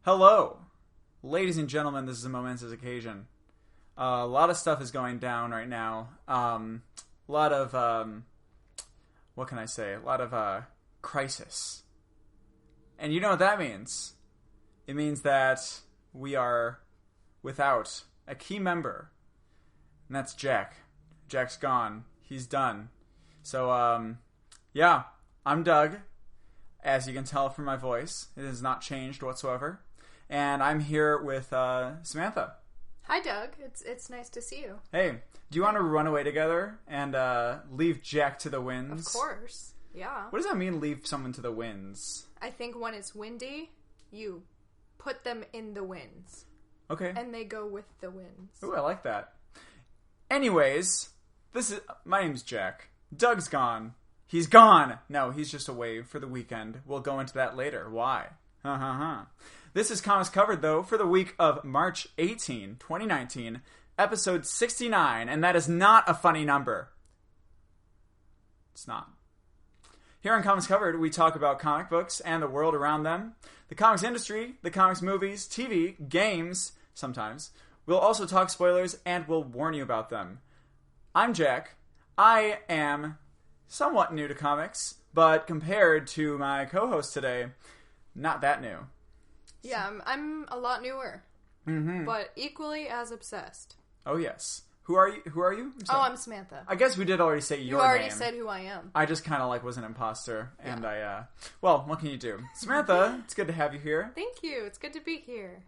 Hello, ladies and gentlemen, this is a momentous occasion. A lot of stuff is going down right now. A lot of, what can I say? A lot of crisis. And you know what that means. It means that we are without a key member. And that's Jack. Jack's gone. He's done. So, yeah, I'm Doug. As you can tell from my voice, it has not changed whatsoever. And I'm here with Samantha. Hi, Doug. It's nice to see you. Hey, do you want to run away together and leave Jack to the winds? Of course. Yeah. What does that mean, leave someone to the winds? I think when it's windy, you put them in the winds. Okay. And they go with the winds. Ooh, I like that. Anyways, my name's Jack. Doug's gone. He's gone! No, he's just away for the weekend. We'll go into that later. Why? This is Comics Covered, though, for the week of March 18, 2019, episode 69, and that is not a funny number. It's not. Here on Comics Covered, we talk about comic books and the world around them, the comics industry, the comics movies, TV, games, sometimes. We'll also talk spoilers, and we'll warn you about them. I'm Jack. I am somewhat new to comics, but compared to my co-host today, not that new. Yeah, I'm a lot newer, but equally as obsessed. Oh, yes. Who are you? I'm Samantha. I guess we did already say your name. You already said who I am. I just kind of was an imposter, and well, what can you do? Samantha, it's good to have you here. Thank you. It's good to be here.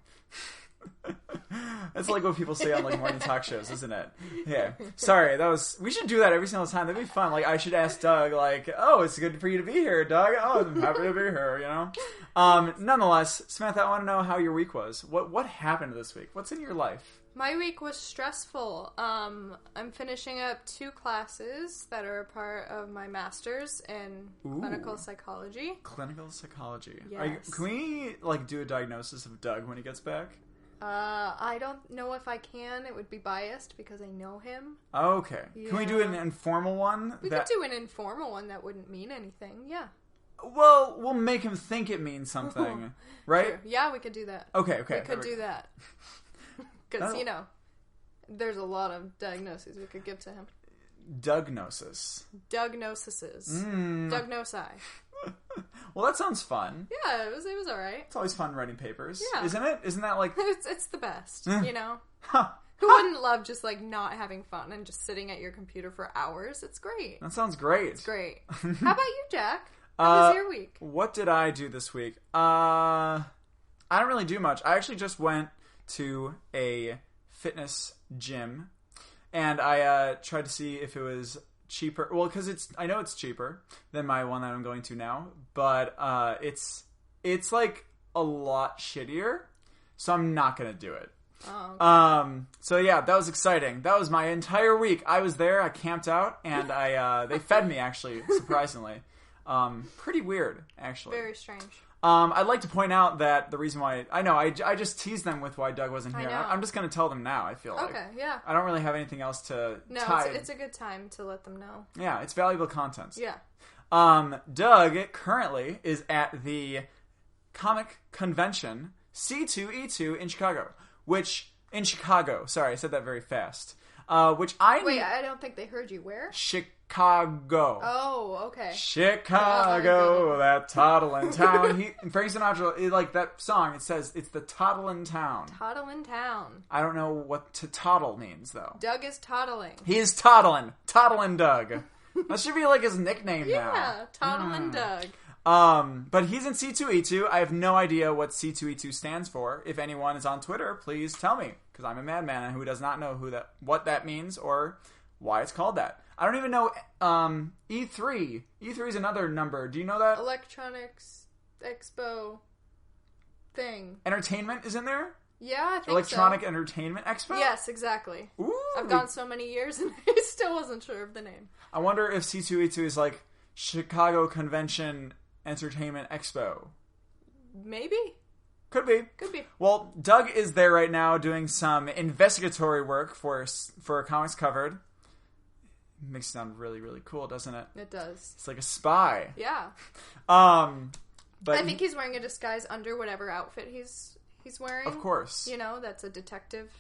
That's like what people say on morning talk shows, isn't it? Yeah. Sorry, we should do that every single time. That'd be fun. I should ask Doug, oh, it's good for you to be here, Doug. Oh, I'm happy to be here, you know? Nonetheless, Samantha, I want to know how your week was. What happened this week? What's in your life? My week was stressful. I'm finishing up 2 classes that are a part of my master's in clinical psychology. Clinical psychology. Yes. Can we do a diagnosis of Doug when he gets back? I don't know if I can. It would be biased because I know him. Okay. Yeah. Can we do an informal one? We could do an informal one that wouldn't mean anything. Yeah. Well, we'll make him think it means something, right? Sure. Yeah, we could do that. Okay. We could do that. Because, there's a lot of diagnoses we could give to him. Dougnosis. Dougnosises. Dougnosi. Well, that sounds fun. Yeah, it was alright. It's always fun writing papers. Yeah. Isn't it? Isn't that It's the best, Huh. Who wouldn't love just, not having fun and just sitting at your computer for hours? It's great. That sounds great. It's great. How about you, Jack? How was your week? What did I do this week? I don't really do much. I actually just went to a fitness gym, and I tried to see if it was cheaper. Well, because I know it's cheaper than my one that I'm going to now, but it's a lot shittier, so I'm not gonna do it. Oh, okay. So yeah, that was exciting. That was my entire week. I was there. I camped out, and they fed me, actually, surprisingly. Pretty weird, actually. Very strange. I'd like to point out that the reason why I just teased them with why Doug wasn't here. I'm just going to tell them now. I feel like yeah. I don't really have anything else to. No, it's a good time to let them know. Yeah, it's valuable content. Yeah. Doug currently is at the comic convention C2E2 in Chicago. Sorry, I said that very fast. Wait, I don't think they heard you. Where? Chicago. Oh, okay. Chicago, that tottlin town. Frank Sinatra, that song, it says it's the tottlin town. Tottlin town. I don't know what to tottle means, though. Doug is toddling. He is toddling. Toddlin Doug. That should be his nickname now. Yeah, Toddlin Doug. But he's in C2E2. I have no idea what C2E2 stands for. If anyone is on Twitter, please tell me, because I'm a madman who does not know what that means or why it's called that. I don't even know E3. E3 is another number. Do you know that? Electronics Expo thing. Entertainment is in there? Yeah, I think Electronic Entertainment Expo? Yes, exactly. Ooh. I've gone so many years and I still wasn't sure of the name. I wonder if C2E2 is Chicago Convention Entertainment Expo. Maybe. Could be. Well, Doug is there right now doing some investigatory work for Comics Covered. Makes it sound really, really cool, doesn't it? It does. It's like a spy. Yeah. But I think he's wearing a disguise under whatever outfit he's he's wearing. Of course. You know, that's a detective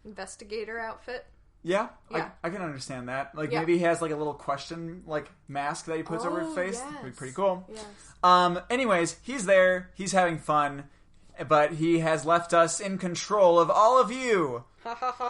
investigator outfit. Yeah. I can understand that. Like, yeah. maybe he has, like, a little question, like, mask that he puts over his face. Yes. That'd be pretty cool. Yes. Anyways, he's there. He's having fun. But he has left us in control of all of you. Ha ha ha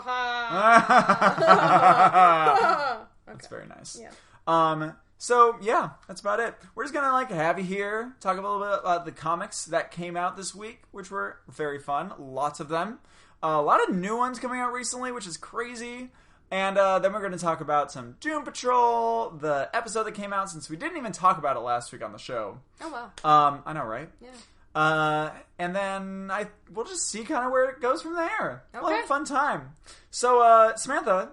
ha. That's very nice. Yeah. So, yeah, that's about it. We're just gonna, like, have you here, talk a little bit about the comics that came out this week, which were very fun. Lots of them. A lot of new ones coming out recently, which is crazy. And then we're going to talk about some Doom Patrol, the episode that came out, since we didn't even talk about it last week on the show. Oh, wow. I know, right? Yeah. And then we'll just see kind of where it goes from there. Okay. We'll have a fun time. So, Samantha,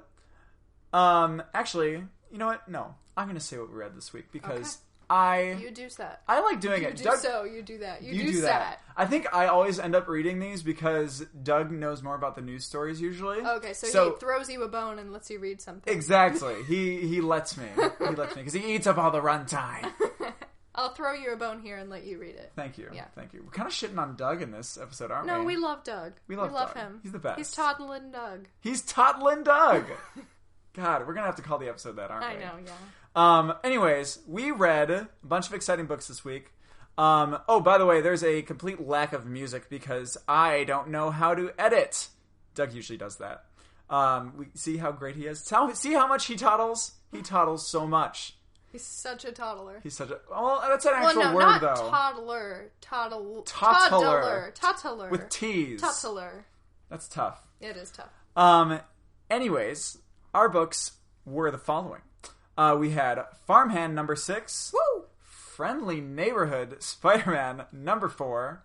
actually, you know what? No, I'm going to say what we read this week because You do that. I like doing it. You do that. You do that. I think I always end up reading these because Doug knows more about the news stories usually. Okay, so he throws you a bone and lets you read something. Exactly. He lets me. He lets me because he eats up all the runtime. I'll throw you a bone here and let you read it. Thank you. Yeah. Thank you. We're kind of shitting on Doug in this episode, aren't we? No, we love Doug. We love Doug. him. He's the best. He's tottlin Doug. He's tottlin Doug. God, we're going to have to call the episode that, aren't we? I know, yeah. Anyways, we read a bunch of exciting books this week. By the way, there's a complete lack of music because I don't know how to edit. Doug usually does that. We see how great he is. See how much he toddles? He toddles so much. He's such a toddler. Well, that's an actual word, though. Toddler. Toddler. With T's. Toddler. That's tough. It is tough. Anyways, our books were the following. We had Farmhand number 6. Woo! Friendly Neighborhood Spider-Man number 4.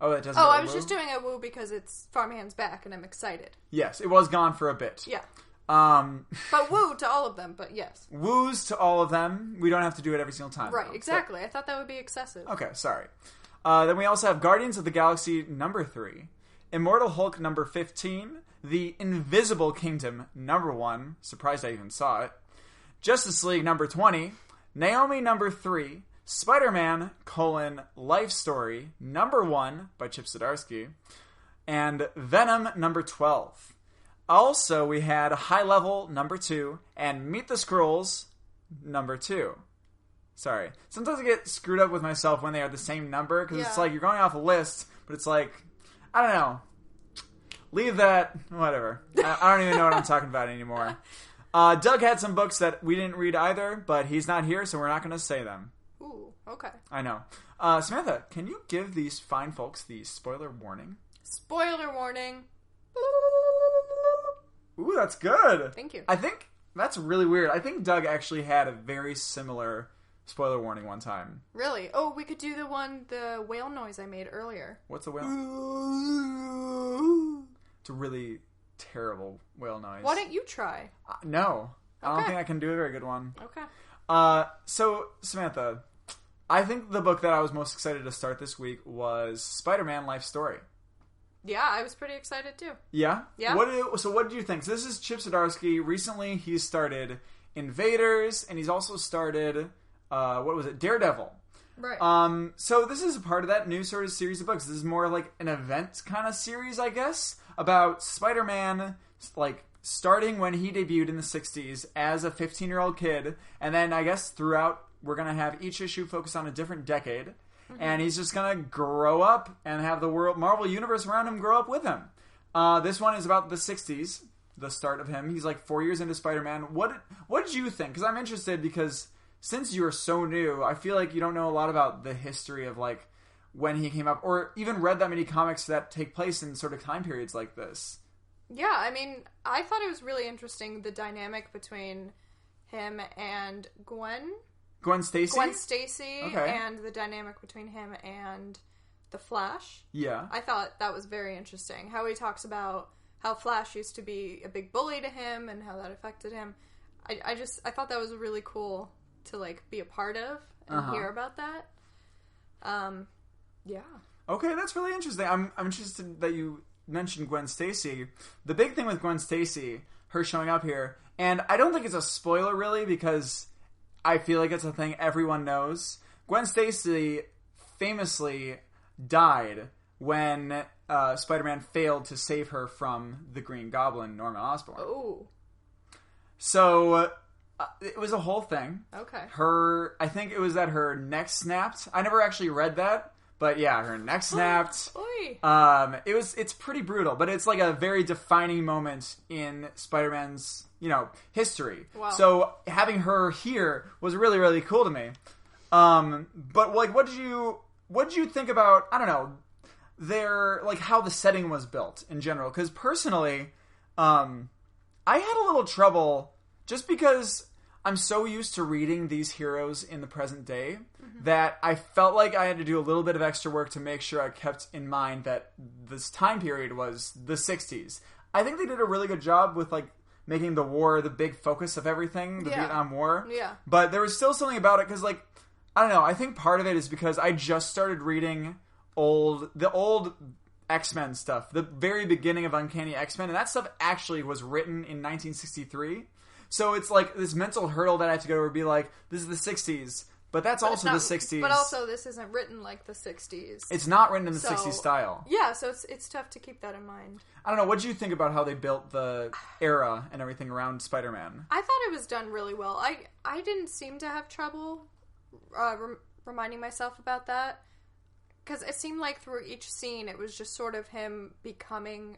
Oh, it doesn't. I was just doing a woo because it's Farmhand's back and I'm excited. Yes, it was gone for a bit. Yeah. But woo to all of them, but yes. Woos to all of them. We don't have to do it every single time. Right, though. exactly. I thought that would be excessive. Okay, sorry. Then we also have Guardians of the Galaxy number 3. Immortal Hulk number 15. The Invisible Kingdom number 1. Surprised I even saw it. Justice League number 20. Naomi number 3. Spider-Man, Life Story number 1 by Chip Zdarsky. And Venom number 12. Also, we had High Level number 2 and Meet the Skrulls number 2. Sorry. Sometimes I get screwed up with myself when they are the same number because it's like you're going off a list, but it's like, I don't know. Leave that. Whatever. I don't even know what I'm talking about anymore. Doug had some books that we didn't read either, but he's not here, so we're not going to say them. Ooh, okay. I know. Samantha, can you give these fine folks the spoiler warning? Spoiler warning. Ooh, that's good. Thank you. I think that's really weird. I think Doug actually had a very similar spoiler warning one time. Really? Oh, we could do the whale noise I made earlier. What's a whale? It's a really terrible whale noise. Why don't you try? No. I don't Okay. think I can do a very good one. Okay. So, Samantha, I think the book that I was most excited to start this week was Spider-Man Life Story. Yeah, I was pretty excited too. Yeah? Yeah. What did you think? So this is Chip Zdarsky. Recently, he started Invaders, and he's also started, Daredevil. Right. So this is a part of that new sort of series of books. This is more like an event kind of series, I guess, about Spider-Man, like, starting when he debuted in the 60s as a 15-year-old kid, and then I guess throughout we're going to have each issue focus on a different decade. And he's just going to grow up and have the Marvel Universe around him grow up with him. This one is about the 60s, the start of him. He's like 4 years into Spider-Man. What did you think? Because I'm interested because since you're so new, I feel like you don't know a lot about the history of like when he came up or even read that many comics that take place in sort of time periods like this. Yeah, I mean, I thought it was really interesting, the dynamic between him and Gwen Stacy, okay. And the dynamic between him and the Flash. Yeah. I thought that was very interesting. How he talks about how Flash used to be a big bully to him and how that affected him. I thought that was really cool to like be a part of and hear about that. Yeah. Okay, that's really interesting. I'm interested that you mentioned Gwen Stacy. The big thing with Gwen Stacy, her showing up here, and I don't think it's a spoiler really because I feel like it's a thing everyone knows. Gwen Stacy famously died when Spider-Man failed to save her from the Green Goblin, Norman Osborn. Oh. So it was a whole thing. Okay. I think it was that her neck snapped. I never actually read that, but yeah, her neck snapped. Oy. It's pretty brutal, but it's like a very defining moment in Spider-Man's, history. Wow. So having her here was really, really cool to me. But like, what did you think about, I don't know, how the setting was built in general? Because personally, I had a little trouble just because I'm so used to reading these heroes in the present day that I felt like I had to do a little bit of extra work to make sure I kept in mind that this time period was the 60s. I think they did a really good job with like making the war the big focus of everything, the Vietnam War. Yeah. But there was still something about it because, like, I don't know, I think part of it is because I just started reading the old X-Men stuff, the very beginning of Uncanny X-Men, and that stuff actually was written in 1963. So it's like this mental hurdle that I have to go over and be like, this is the 60s, but that's also the 60s. But also this isn't written like the 60s. It's not written in the 60s style. Yeah, so it's tough to keep that in mind. I don't know, what did you think about how they built the era and everything around Spider-Man? I thought it was done really well. I didn't seem to have trouble reminding myself about that. Because it seemed like through each scene, it was just sort of him becoming,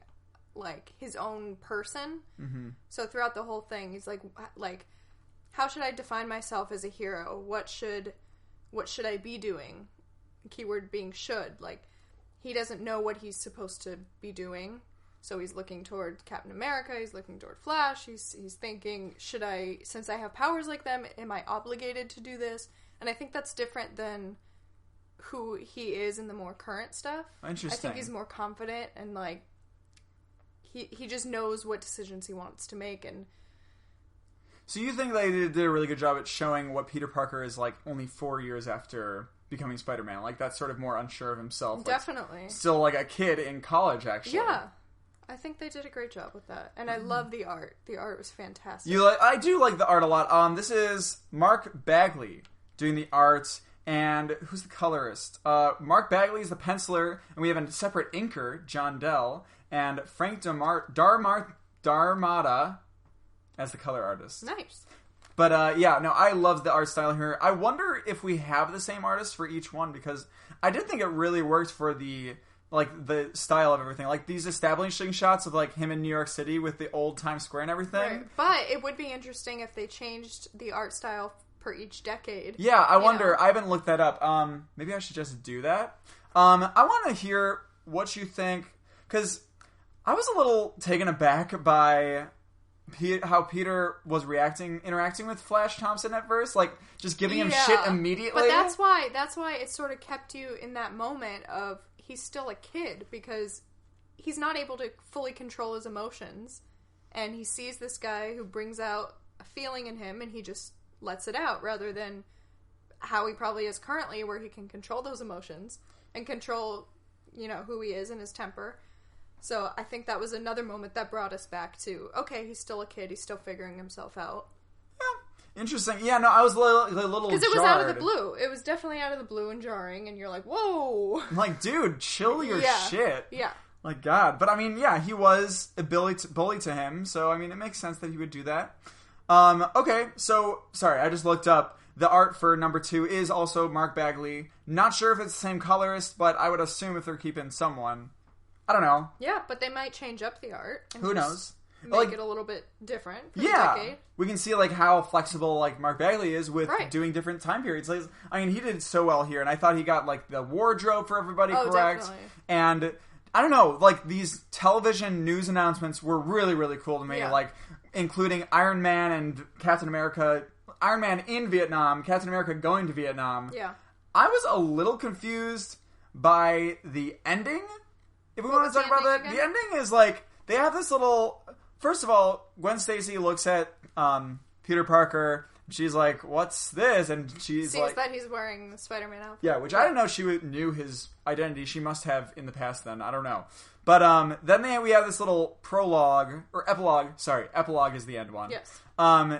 like, his own person. Mm-hmm. So throughout the whole thing, he's like, how should I define myself as a hero? What should I be doing? Keyword being should. Like, he doesn't know what he's supposed to be doing. So he's looking toward Captain America, he's looking toward Flash, he's thinking, since I have powers like them, am I obligated to do this? And I think that's different than who he is in the more current stuff. Interesting. I think he's more confident and like he just knows what decisions he wants to make. And so you think they did a really good job at showing what Peter Parker is like only 4 years after becoming Spider-Man, like that's sort of more unsure of himself, definitely like, still like a kid in college actually. Yeah, I think they did a great job with that, and I love the art. The art was fantastic. I do like the art a lot. This is Mark Bagley doing the art. And who's the colorist? Mark Bagley is the penciler, and we have a separate inker, John Dell, and Frank Darmada as the color artist. Nice. But I love the art style here. I wonder if we have the same artist for each one, because I did think it really worked for the style of everything. Like these establishing shots of like him in New York City with the old Times Square and everything. Right. But it would be interesting if they changed the art style per each decade. Yeah, I wonder. I haven't looked that up. Maybe I should just do that. I want to hear what you think, because I was a little taken aback by how Peter was interacting with Flash Thompson at first, like just giving him shit immediately. But that's why it sort of kept you in that moment of he's still a kid, because he's not able to fully control his emotions, and he sees this guy who brings out a feeling in him, and he just lets it out, rather than how he probably is currently, where he can control those emotions and control, who he is and his temper. So I think that was another moment that brought us back to, okay, he's still a kid, he's still figuring himself out. Yeah, interesting. Yeah, no, I was a little because it was out of the blue. It was definitely out of the blue and jarring, and you're like, whoa. I'm like, dude, chill your shit. Yeah. Like, God. But I mean, yeah, he was a bully to him, so I mean, it makes sense that he would do that. Okay, so, sorry, I just looked up. The art for number 2 is also Mark Bagley. Not sure if it's the same colorist, but I would assume if they're keeping someone. I don't know. Yeah, but they might change up the art. And who knows? Make it a little bit different for the decade. We can see, like, how flexible, like, Mark Bagley is with doing different time periods. Like, I mean, he did so well here, and I thought he got, like, the wardrobe for everybody correct. Definitely. And, I don't know, like, these television news announcements were really, really cool to me. Like, including Iron Man and Captain America. Iron Man in Vietnam, Captain America going to Vietnam. Yeah. I was a little confused by the ending. If we want to talk about that. Again? The ending is like, they have this little... First of all, Gwen Stacy looks at Peter Parker. She's like, what's this? And she's sees that he's wearing the Spider-Man outfit. Yeah, which I didn't know she knew his identity. She must have in the past then. I don't know. But then we have this little prologue, or epilogue. Sorry, epilogue is the end one. Yes.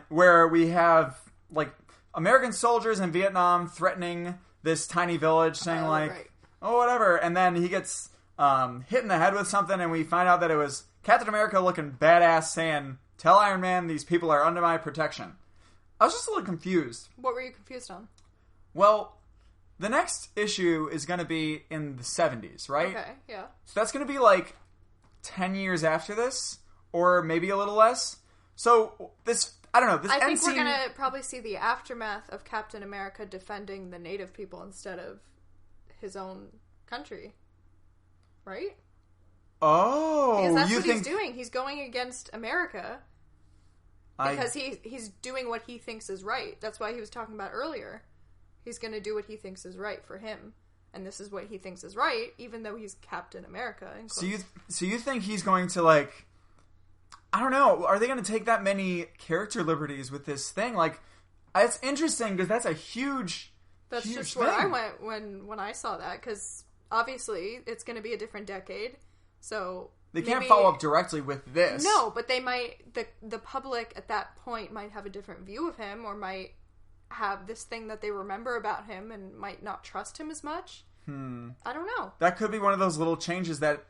Where we have, like, American soldiers in Vietnam threatening this tiny village, saying, oh, whatever. And then he gets hit in the head with something, and we find out that it was Captain America looking badass saying, "Tell Iron Man these people are under my protection." I was just a little confused. What were you confused on? Well, the next issue is going to be in the 70s, right? Okay, yeah. So that's going to be like 10 years after this, or maybe a little less. So this, I don't know. This I think we're going to probably see the aftermath of Captain America defending the native people instead of his own country. Right? Oh, because that's what he's doing. He's going against America because he's doing what he thinks is right. That's why he was talking about earlier. He's going to do what he thinks is right for him. And this is what he thinks is right, even though he's Captain America. So you think he's going to, like... I don't know. Are they going to take that many character liberties with this thing? Like, it's interesting because that's a huge That's huge just thing. where I went when I saw that, because obviously it's going to be a different decade. So they can't follow up directly with this. No, but they might... The public at that point might have a different view of him, or might have this thing that they remember about him and might not trust him as much. I don't know. That could be one of those little changes that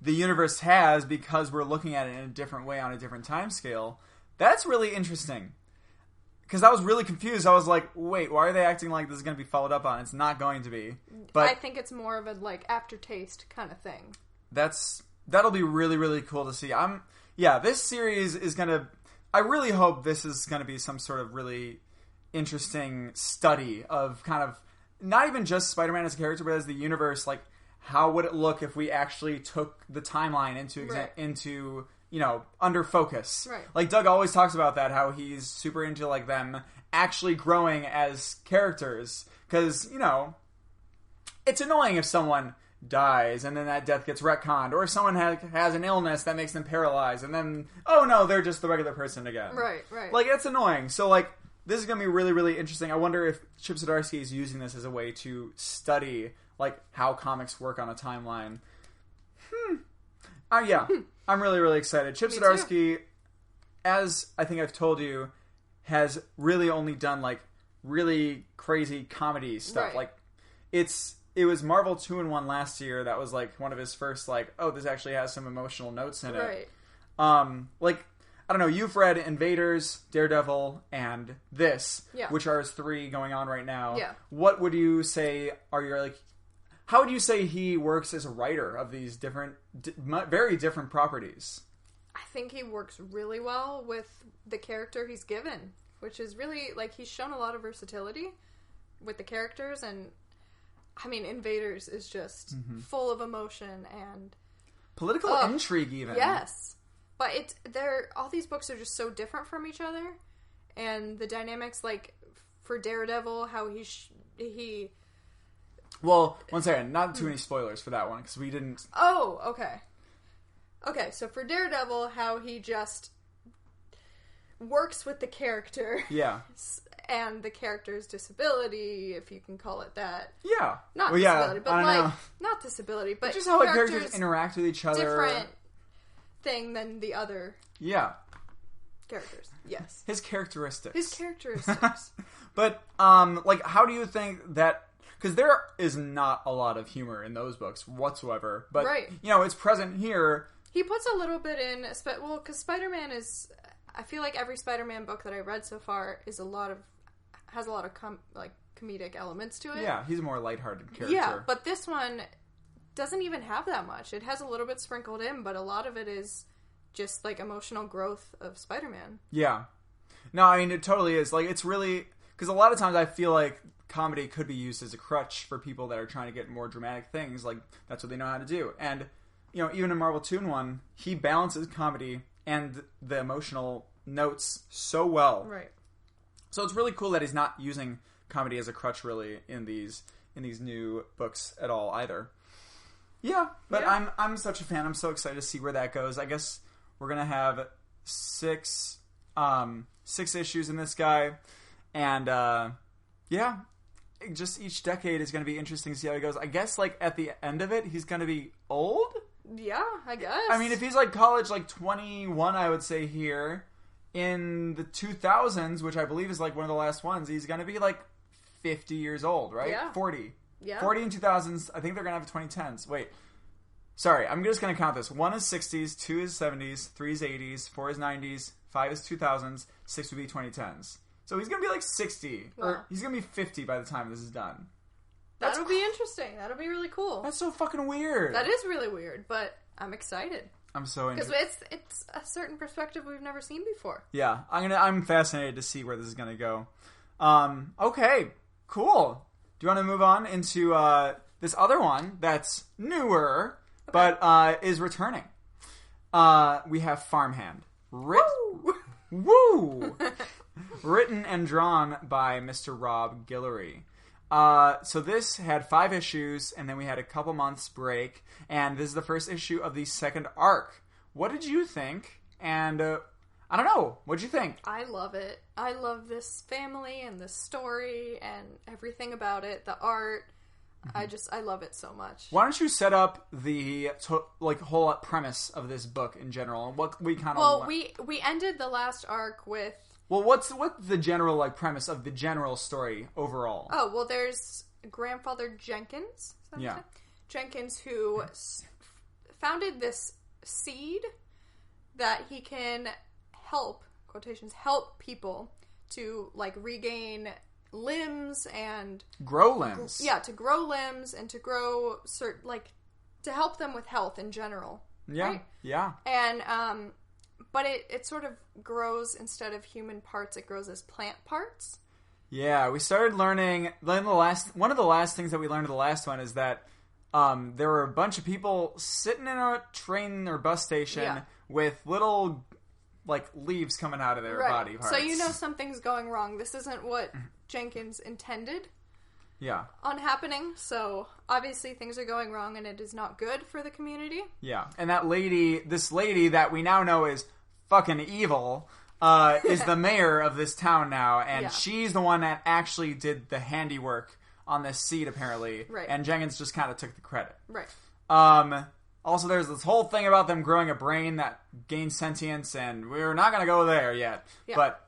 the universe has because we're looking at it in a different way on a different time scale. That's really interesting. Because I was really confused. I was like, wait, why are they acting like this is going to be followed up on? It's not going to be. But I think it's more of a, like, aftertaste kind of thing. That'll be really, really cool to see. This series is going to... I really hope this is going to be some sort of really interesting study of kind of... Not even just Spider-Man as a character, but as the universe. Like, how would it look if we actually took the timeline into under focus? Right. Like, Doug always talks about that, how he's super into, like, them actually growing as characters. Because, it's annoying if someone dies and then that death gets retconned, or if someone has an illness that makes them paralyzed, and then, oh no, they're just the regular person again. Right. Like, it's annoying. So, like, this is going to be really, really interesting. I wonder if Chip Zdarsky is using this as a way to study, like, how comics work on a timeline. I'm really, really excited. Chip Zdarsky, as I think I've told you, has really only done, like, really crazy comedy stuff. Right. Like, it was Marvel 2-in-1 last year that was, like, one of his first, like, oh, this actually has some emotional notes in it. Right. Like, I don't know, you've read Invaders, Daredevil, and this, which are his 3 going on right now. Yeah. What would you say are your, like... How would you say he works as a writer of these different, very different properties? I think he works really well with the character he's given, which is really, like, he's shown a lot of versatility with the characters, and, I mean, Invaders is just full of emotion and... Political intrigue, even. Yes. But all these books are just so different from each other, and the dynamics, like, for Daredevil, how he Well, one second, not too many spoilers for that one, because we didn't... Oh, okay. Okay, so for Daredevil, how he just works with the character. Yeah. And the character's disability, if you can call it that. Yeah. Not disability, but, like, not disability, but just how, like, characters interact with each other. Different thing than the other characters. Yes. His characteristics. But, like, how do you think that... Because there is not a lot of humor in those books whatsoever. But, it's present here. He puts a little bit in... Well, because Spider-Man is... I feel like every Spider-Man book that I've read so far has a lot of comedic elements to it. Yeah, he's a more lighthearted character. Yeah, but this one doesn't even have that much. It has a little bit sprinkled in, but a lot of it is just, like, emotional growth of Spider-Man. Yeah. No, I mean, it totally is. Like, it's really... Because a lot of times I feel like comedy could be used as a crutch for people that are trying to get more dramatic things. Like, that's what they know how to do. And, even in Marvel 2-in-1, he balances comedy and the emotional notes so well. Right. So it's really cool that he's not using comedy as a crutch, really, in these new books at all, either. Yeah, but I'm such a fan. I'm so excited to see where that goes. I guess we're going to have six issues in this guy. And, just each decade is going to be interesting to see how it goes. I guess, like, at the end of it, he's going to be old? Yeah, I guess. I mean, if he's, like, college, like, 21, I would say here. In the 2000s, which I believe is, like, one of the last ones, he's going to be, like, 50 years old, right? Yeah. 40. Yeah. 40 in 2000s. I think they're going to have 2010s. Wait. Sorry, I'm just going to count this. 1 is 60s, 2 is 70s, 3 is 80s, 4 is 90s, 5 is 2000s, 6 would be 2010s. So he's going to be like 60. Wow. Or he's going to be 50 by the time this is done. That'll be interesting. That'll be really cool. That's so fucking weird. That is really weird, but I'm excited. I'm so interested. Because it's a certain perspective we've never seen before. Yeah, I'm fascinated to see where this is going to go. Okay, cool. Do you want to move on into this other one that's newer, but is returning? We have Farmhand. Woo! Written and drawn by Mr. Rob Guillory. So this had 5 issues, and then we had a couple months break, and this is the first issue of the second arc. What did you think? And I don't know. What did you think? I love it. I love this family and this story and everything about it. The art. I love it so much. Why don't you set up the whole premise of this book in general and what we kind of... Well, we ended the last arc with... Well, what's the general premise of the general story overall? Oh, well, there's Grandfather Jenkins. Yeah. Jenkins, who founded this seed that he can help people to regain limbs and grow limbs. Yeah, to grow limbs and to grow to help them with health in general. Yeah. Right? Yeah. And but it sort of grows, instead of human parts, it grows as plant parts. Yeah, we started learning. One of the last things that we learned in the last one is that there were a bunch of people sitting in a train or bus station with little leaves coming out of their body parts. So you know something's going wrong. This isn't what Jenkins intended. Yeah. On happening. So obviously things are going wrong, and it is not good for the community. Yeah, and this lady that we now know is fucking evil, is the mayor of this town now, and she's the one that actually did the handiwork on this seed, apparently. Right. And Jenkins just kind of took the credit. Right. Also, there's this whole thing about them growing a brain that gains sentience, and we're not going to go there yet. Yeah. But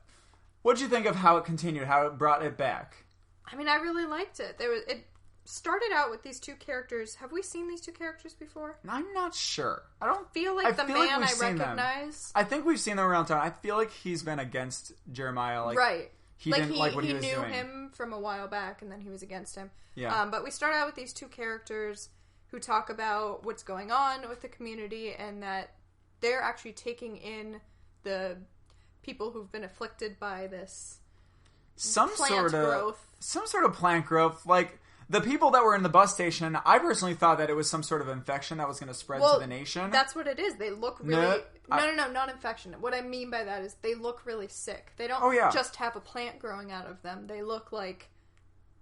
what'd you think of how it continued, how it brought it back? I mean, I really liked it. It started out with these two characters. Have we seen these two characters before? I'm not sure. I don't feel like the man I recognize. I think we've seen them around town. I feel like he's been against Jeremiah. Right. He didn't like what he was doing. He knew doing. him from a while back, and then he was against him. Yeah. But we start out with these two characters who talk about what's going on with the community, and that they're actually taking in the people who've been afflicted by this plant growth. Some sort of plant growth. Like, the people that were in the bus station, I personally thought that it was some sort of infection that was going to spread to the nation. That's what it is. They look really... No, not infection. What I mean by that is they look really sick. They don't just have a plant growing out of them. They look like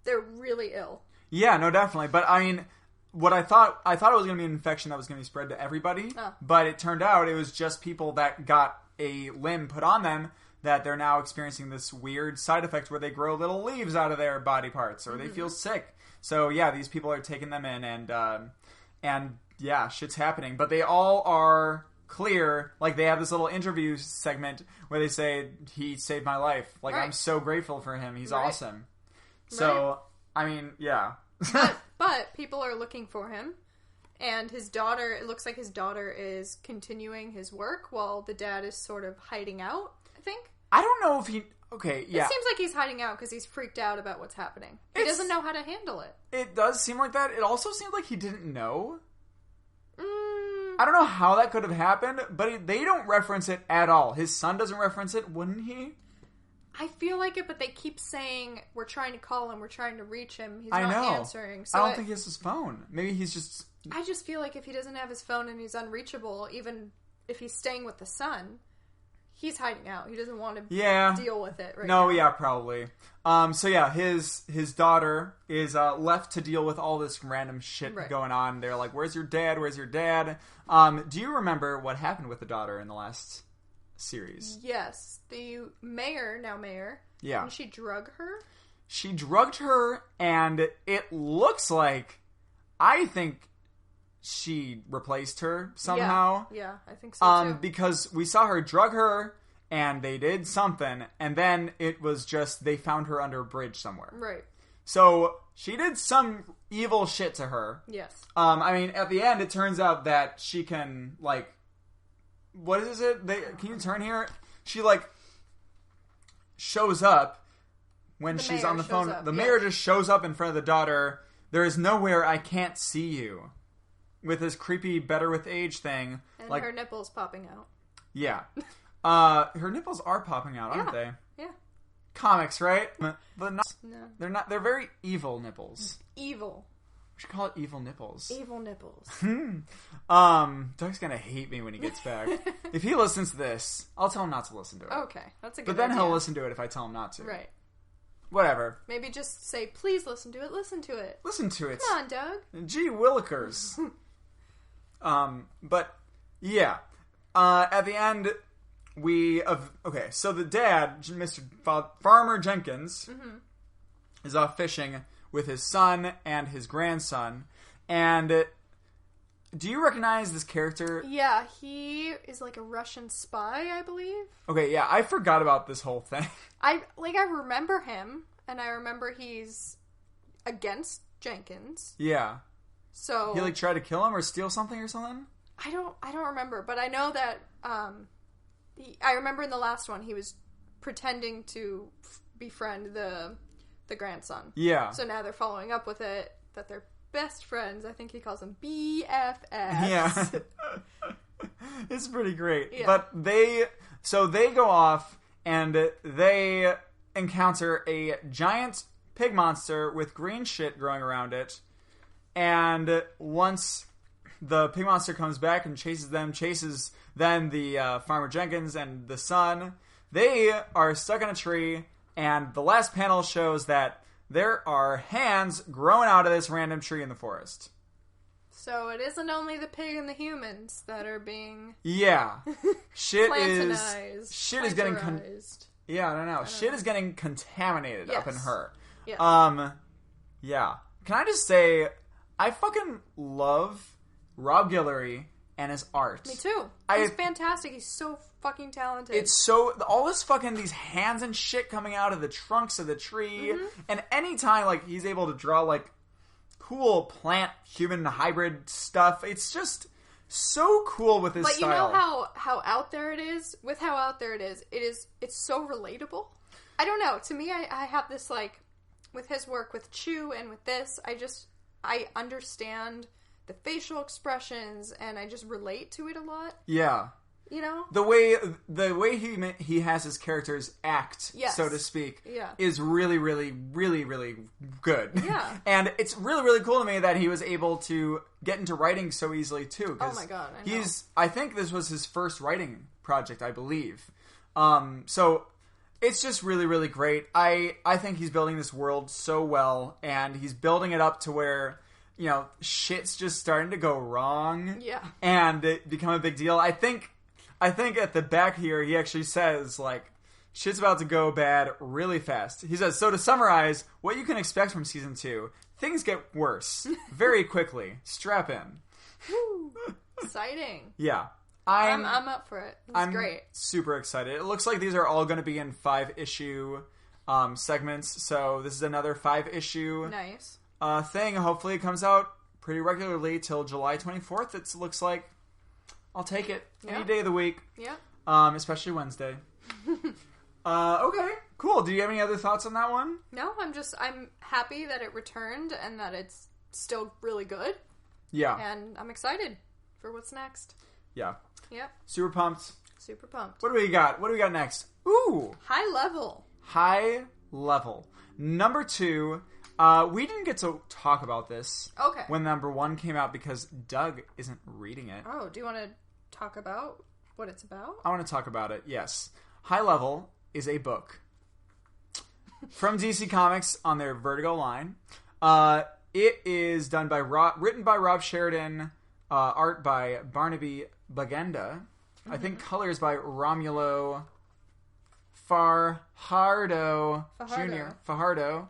they're really ill. Yeah, no, definitely. But, I mean, what I thought it was going to be an infection that was going to be spread to everybody. Oh. But it turned out it was just people that got a limb put on them, that they're now experiencing this weird side effect where they grow little leaves out of their body parts, or they feel sick. So yeah, these people are taking them in, and yeah, shit's happening. But they all are clear. Like, they have this little interview segment where they say, he saved my life. Like, I'm so grateful for him. He's awesome. So, I mean, yeah. but people are looking for him. And his daughter, it looks like his daughter is continuing his work while the dad is sort of hiding out, I think. I don't know if he... Okay, yeah. It seems like he's hiding out because he's freaked out about what's happening. He doesn't know how to handle it. It does seem like that. It also seems like he didn't know. I don't know how that could have happened, but they don't reference it at all. His son doesn't reference it, wouldn't he? I feel like it, but they keep saying, we're trying to call him, we're trying to reach him. He's not answering. So I don't think he has his phone. Maybe he's just... I just feel like if he doesn't have his phone and he's unreachable, even if he's staying with the son, he's hiding out. He doesn't want to deal with it right now. Yeah, probably. So yeah, his daughter is left to deal with all this random shit going on. They're like, where's your dad? Where's your dad? Do you remember what happened with the daughter in the last series? Yes. The mayor, yeah. Did she drug her? She drugged her, and it looks like, I think she replaced her somehow. Yeah, I think so too. Because we saw her drug her, and they did something, and then it was just, they found her under a bridge somewhere. Right. So she did some evil shit to her. Yes. I mean, at the end, it turns out that she can, like, what is it? Can you turn here? She, like, shows up when she's on the phone. The mayor just shows up in front of the daughter. There is nowhere I can't see you. With this creepy better with age thing. And like, her nipples popping out. Yeah. Her nipples are popping out, aren't they? Yeah. Comics, right? But no. They're not. They're very evil nipples. Evil. We should call it evil nipples. Evil nipples. Doug's gonna hate me when he gets back. If he listens to this, I'll tell him not to listen to it. Okay, that's a good But then idea. he'll listen to it if I tell him not to. Right. Whatever. Maybe just say, please listen to it, listen to it. Listen to it. Come on, Doug. Gee willikers. But, yeah. At the end, so the dad, Mr. Farmer Jenkins, is off fishing with his son and his grandson. And do you recognize this character? Yeah, he is like a Russian spy, I believe. Okay, yeah, I forgot about this whole thing. I remember him, and I remember he's against Jenkins. Yeah. So he, like, tried to kill him or steal something or something? I don't remember, but I know that I remember in the last one he was pretending to befriend the grandson. Yeah. So now they're following up with it that they're best friends. I think he calls them BFFs. Yeah. It's pretty great. Yeah. But they go off and they encounter a giant pig monster with green shit growing around it. And once the pig monster comes back and chases then the Farmer Jenkins and the son, they are stuck in a tree, and the last panel shows that there are hands growing out of this random tree in the forest. So it isn't only the pig and the humans that are being shit plantinized. Shit is getting I don't know. Shit is getting contaminated up in her. Yes. Yeah. Can I just say, I fucking love Rob Guillory and his art. Me too. He's fantastic. He's so fucking talented. It's so, all this fucking, these hands and shit coming out of the trunks of the tree, and anytime, like, he's able to draw, like, cool plant human hybrid stuff, it's just so cool with his style. But you know how out there it is? With how out there it is, it's so relatable. I don't know. To me, I have this, like, with his work with Chew and with this, I understand the facial expressions, and I just relate to it a lot. Yeah. You know? The way he has his characters act, so to speak, is really, really, really, really good. Yeah. And it's really, really cool to me that he was able to get into writing so easily, too. Oh my god, I know. I think this was his first writing project, I believe. So it's just really, really great. I think he's building this world so well, and he's building it up to where, you know, shit's just starting to go wrong. Yeah. And it become a big deal. I think at the back here, he actually says, like, shit's about to go bad really fast. He says, so to summarize, what you can expect from Season 2, things get worse very quickly. Strap in. Woo. Exciting. Yeah. I'm up for it. It's great. Super excited. It looks like these are all going to be in 5-issue segments, so this is another 5-issue nice thing. Hopefully it comes out pretty regularly till July 24th. It looks like. I'll take it any day of the week. Yeah. Especially Wednesday. Okay, cool. Do you have any other thoughts on that one? No, I'm happy that it returned and that it's still really good. Yeah. And I'm excited for what's next. Yeah. Yeah. Super pumped. Super pumped. What do we got? What do we got next? Ooh. High level. High level. Number 2. We didn't get to talk about this when number 1 came out because Doug isn't reading it. Oh, do you want to talk about what it's about? I want to talk about it, yes. High Level is a book from DC Comics on their Vertigo line. It is written by Rob Sheridan, art by Barnaby Bagenda. I think colors by Romulo Fajardo Jr. Fajardo.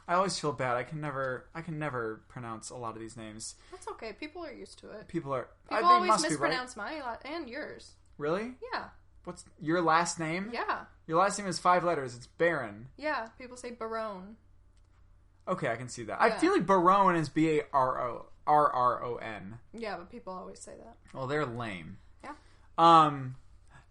I always feel bad. I can never pronounce a lot of these names. That's okay. People are used to it. People always mispronounce mine and yours. Really? Yeah. What's your last name? Yeah. Your last name is 5 letters. It's Baron. Yeah. People say Barone. Okay, I can see that. Yeah. I feel like Baron is Barron. Yeah, but people always say that. Well, they're lame. Yeah.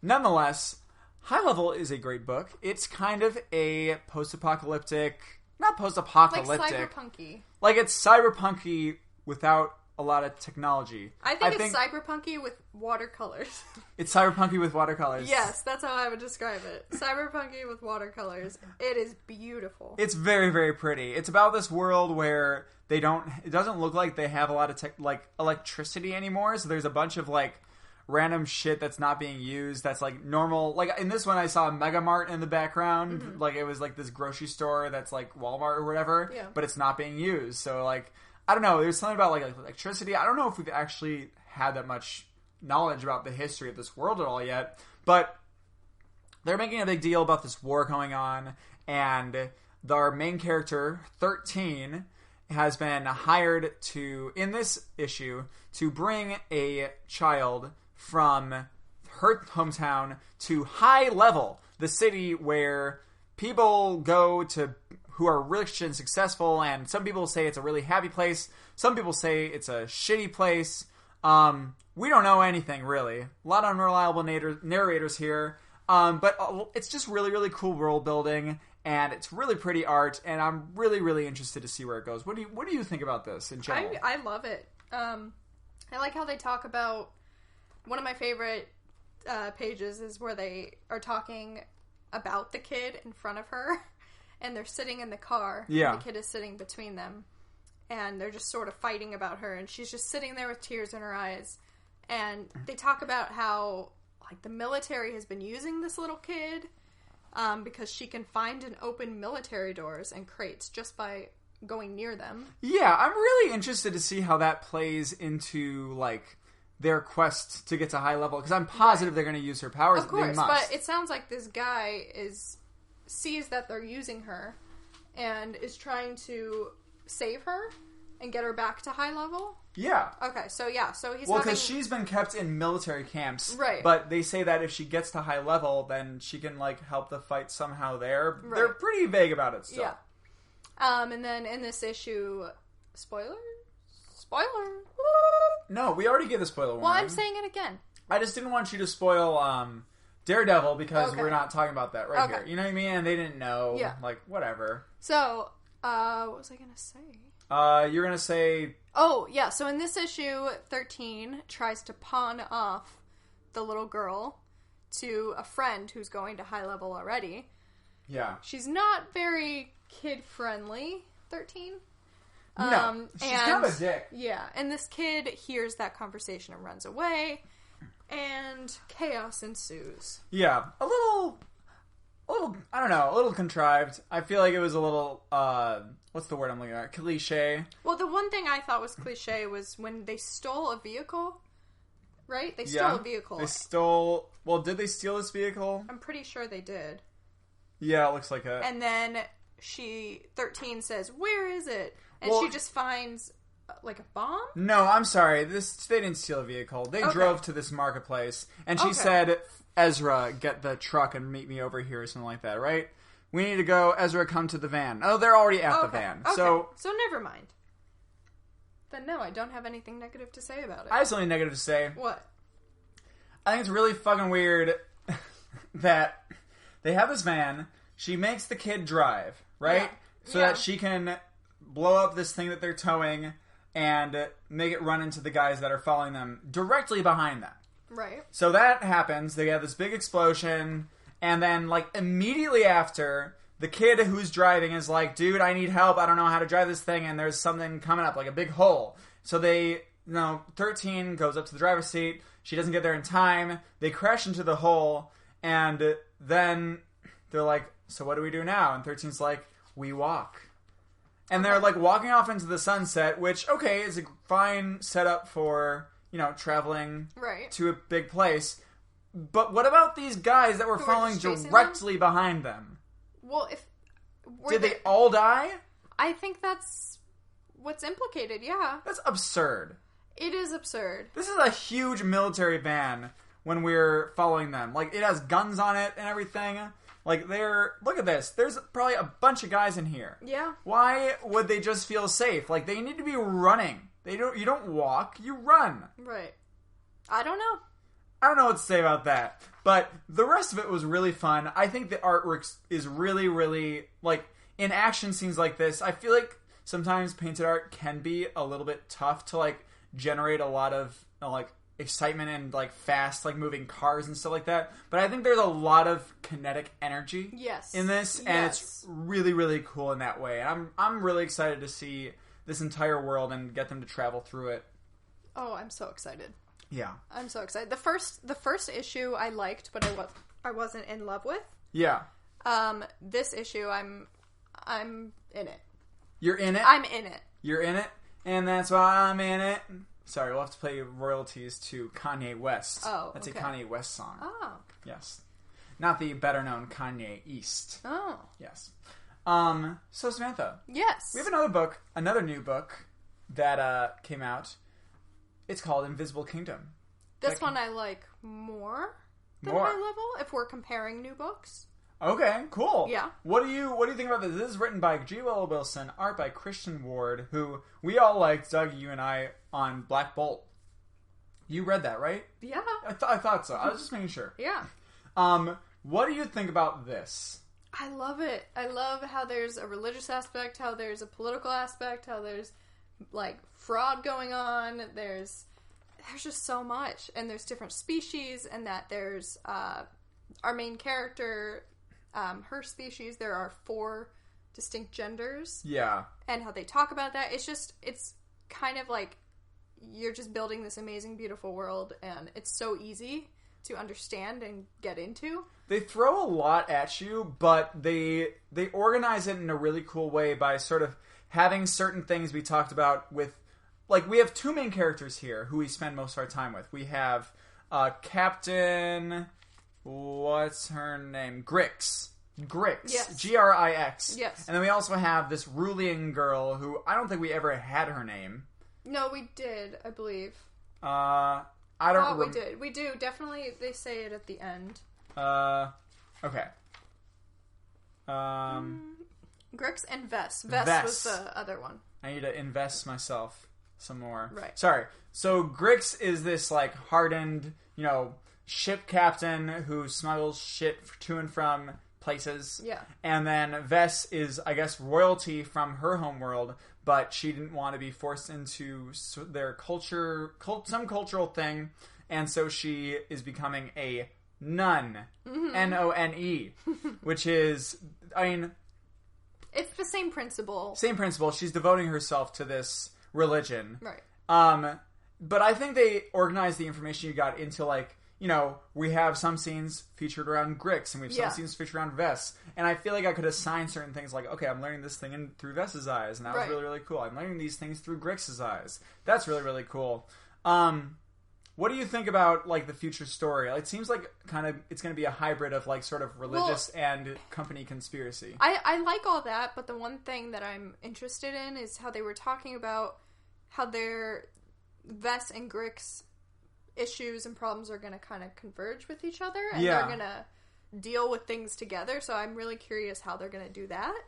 Nonetheless, High Level is a great book. It's kind of a post-apocalyptic... Not post-apocalyptic. Like cyberpunky. Like it's cyberpunky without a lot of technology. I think it's cyberpunky with watercolors. It's cyberpunky with watercolors. Yes, that's how I would describe it. Cyberpunky with watercolors. It is beautiful. It's very, very pretty. It's about this world where it doesn't look like they have a lot of electricity anymore, so there's a bunch of like random shit that's not being used that's like normal. Like in this one I saw a Mega Mart in the background. Mm-hmm. Like it was like this grocery store that's like Walmart or whatever, but it's not being used. So like, I don't know, there's something about like electricity. I don't know if we've actually had that much knowledge about the history of this world at all yet, but they're making a big deal about this war going on, and our main character, 13, has been hired in this issue, to bring a child from her hometown to High Level, the city where people go to who are rich and successful, and some people say it's a really happy place, some people say it's a shitty place. We don't know anything, really. A lot of unreliable narrators here, but it's just really, really cool world building, and it's really pretty art, and I'm really, really interested to see where it goes. What do you think about this in general? I love it. I like how they talk about... One of my favorite pages is where they are talking about the kid in front of her, and they're sitting in the car. Yeah. And the kid is sitting between them, and they're just sort of fighting about her, and she's just sitting there with tears in her eyes. And they talk about how like the military has been using this little kid because she can find and open military doors and crates just by going near them. Yeah, I'm really interested to see how that plays into like their quest to get to High Level, because I'm positive they're going to use her powers. Of course, but it sounds like this guy sees that they're using her and is trying to save her and get her back to High Level. Yeah. Okay, so he's because she's been kept in military camps, right? But they say that if she gets to High Level, then she can like help the fight somehow there. Right. They're pretty vague about it still. Yeah. And then in this issue, spoiler. No, we already gave the spoiler warning. Well, I'm saying it again. I just didn't want you to spoil Daredevil because we're not talking about that here. You know what I mean? And they didn't know. Yeah. Like, whatever. So, what was I going to say? You're going to say... Oh, yeah. So in this issue, 13 tries to pawn off the little girl to a friend who's going to High Level already. Yeah. She's not very kid-friendly, 13. No, she's kind of a dick. Yeah, and this kid hears that conversation and runs away, and chaos ensues. Yeah, a little, I don't know, a little contrived. I feel like it was a little, what's the word I'm looking at? Cliche. Well, the one thing I thought was cliche was when they stole a vehicle, right? They stole a vehicle. Well, did they steal this vehicle? I'm pretty sure they did. Yeah, it looks like it. And then 13 says, "Where is it?" And she just finds, like, a bomb? No, I'm sorry. They didn't steal a vehicle. They drove to this marketplace, and she said, "Ezra, get the truck and meet me over here," or something like that, right? We need to go. Ezra, come to the van. Oh, they're already at the van. Okay. So never mind. Then no, I don't have anything negative to say about it. I have something negative to say. What? I think it's really fucking weird that they have this van. She makes the kid drive, right? Yeah. So that she can blow up this thing that they're towing and make it run into the guys that are following them directly behind them. Right. So that happens. They have this big explosion, and then, like, immediately after, the kid who's driving is like, "Dude, I need help. I don't know how to drive this thing," and there's something coming up, like a big hole. So 13 goes up to the driver's seat. She doesn't get there in time. They crash into the hole, and then they're like, "So what do we do now?" And 13's like, "We walk." And they're, like, walking off into the sunset, which, is a fine setup for, traveling to a big place. But what about these guys that were following directly behind them? Well, Did they all die? I think that's what's implicated, yeah. That's absurd. It is absurd. This is a huge military van when we're following them. Like, it has guns on it and everything. Like, look at this. There's probably a bunch of guys in here. Yeah. Why would they just feel safe? Like, they need to be running. You don't walk, you run. Right. I don't know. I don't know what to say about that. But the rest of it was really fun. I think the artwork is really, really, like, in action scenes like this, I feel like sometimes painted art can be a little bit tough to, like, generate a lot of, like, excitement and, like, fast, like, moving cars and stuff like that. But I think there's a lot of kinetic energy in this, and it's really, really cool in that way. I'm really excited to see this entire world and get them to travel through it. Oh, I'm so excited. Yeah. I'm so excited. The first issue I liked, but I wasn't in love with. Yeah. This issue I'm in it. You're in it? I'm in it. You're in it? And that's why I'm in it. Sorry, we'll have to play royalties to Kanye West. Oh, that's okay. a Kanye West song. Oh. Yes. Not the better-known Kanye East. Oh. Yes. So, Samantha. Yes. We have another new book that came out. It's called Invisible Kingdom. This one I like more than High Level, if we're comparing new books. Okay, cool. Yeah. What do you think about this? This is written by G. Willow Wilson, art by Christian Ward, who we all liked, Doug, you and I, on Black Bolt. You read that, right? Yeah. I thought so. I was just making sure. Yeah. What do you think about this? I love it. I love how there's a religious aspect, how there's a political aspect, how there's, like, fraud going on. There's just so much. And there's different species, and that there's our main character, her species. There are 4 distinct genders. Yeah. And how they talk about that. It's kind of like you're just building this amazing, beautiful world, and it's so easy to understand and get into. They throw a lot at you, but they organize it in a really cool way by sort of having certain things we talked about with, like, we have 2 main characters here who we spend most of our time with. We have Captain, what's her name? Grix. Yes. Grix. Yes. And then we also have this Rulian girl who I don't think we ever had her name. No, we did, I believe. I don't we did. We do. Definitely, they say it at the end. Okay. Grix and Vess. Vess was the other one. I need to invest myself some more. Right. Sorry. So Grix is this, like, hardened, ship captain who smuggles shit to and from places. Yeah. And then Vess is, I guess, royalty from her homeworld, but she didn't want to be forced into their culture, some cultural thing, and so she is becoming a nun. Mm-hmm. None. Which is, I mean, it's the same principle. Same principle. She's devoting herself to this religion. Right. But I think they organized the information you got into, like, we have some scenes featured around Grix, and we have some scenes featured around Vess. And I feel like I could assign certain things, like, okay, I'm learning this thing through Vess's eyes, and that was really, really cool. I'm learning these things through Grix's eyes. That's really, really cool. What do you think about, like, the future story? It seems like it's going to be a hybrid of, like, sort of religious and company conspiracy. I like all that, but the one thing that I'm interested in is how they were talking about how their Vess and Grix issues and problems are going to kind of converge with each other, and they're going to deal with things together, so I'm really curious how they're going to do that.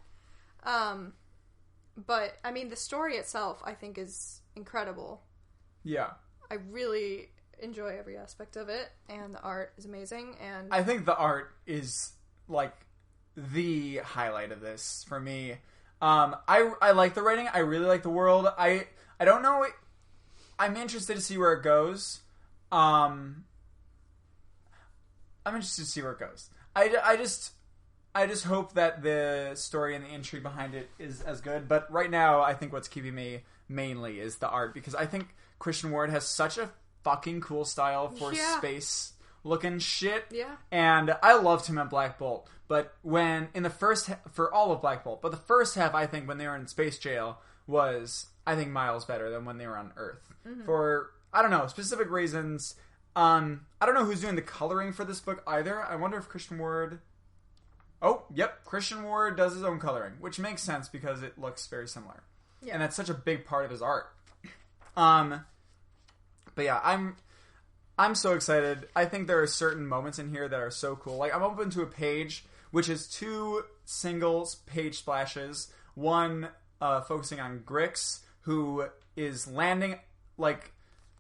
But, I mean, the story itself, I think, is incredible. Yeah. I really enjoy every aspect of it, and the art is amazing, and I think the art is, like, the highlight of this for me. I like the writing. I really like the world. I don't know. I'm interested to see where it goes. I'm interested to see where it goes. I just hope that the story and the intrigue behind it is as good. But right now, I think what's keeping me mainly is the art, because I think Christian Ward has such a fucking cool style for space looking shit. Yeah. And I loved him at Black Bolt. But for all of Black Bolt, but the first half, I think, when they were in space jail was, I think, miles better than when they were on Earth. Mm-hmm. For, I don't know, specific reasons. I don't know who's doing the coloring for this book either. I wonder if Christian Ward... Oh, yep. Christian Ward does his own coloring, which makes sense because it looks very similar. Yeah. And that's such a big part of his art. But yeah, I'm so excited. I think there are certain moments in here that are so cool. Like, I'm open to a page which is 2 single page splashes. One focusing on Grix, who is landing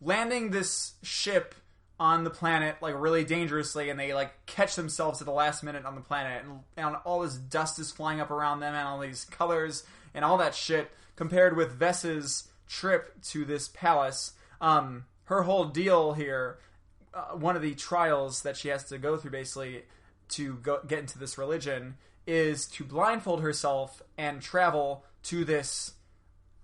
this ship on the planet like really dangerously, and they like catch themselves at the last minute on the planet, and all this dust is flying up around them, and all these colors and all that shit. Compared with Vess's trip to this palace, her whole deal here, one of the trials that she has to go through basically to get into this religion, is to blindfold herself and travel to this.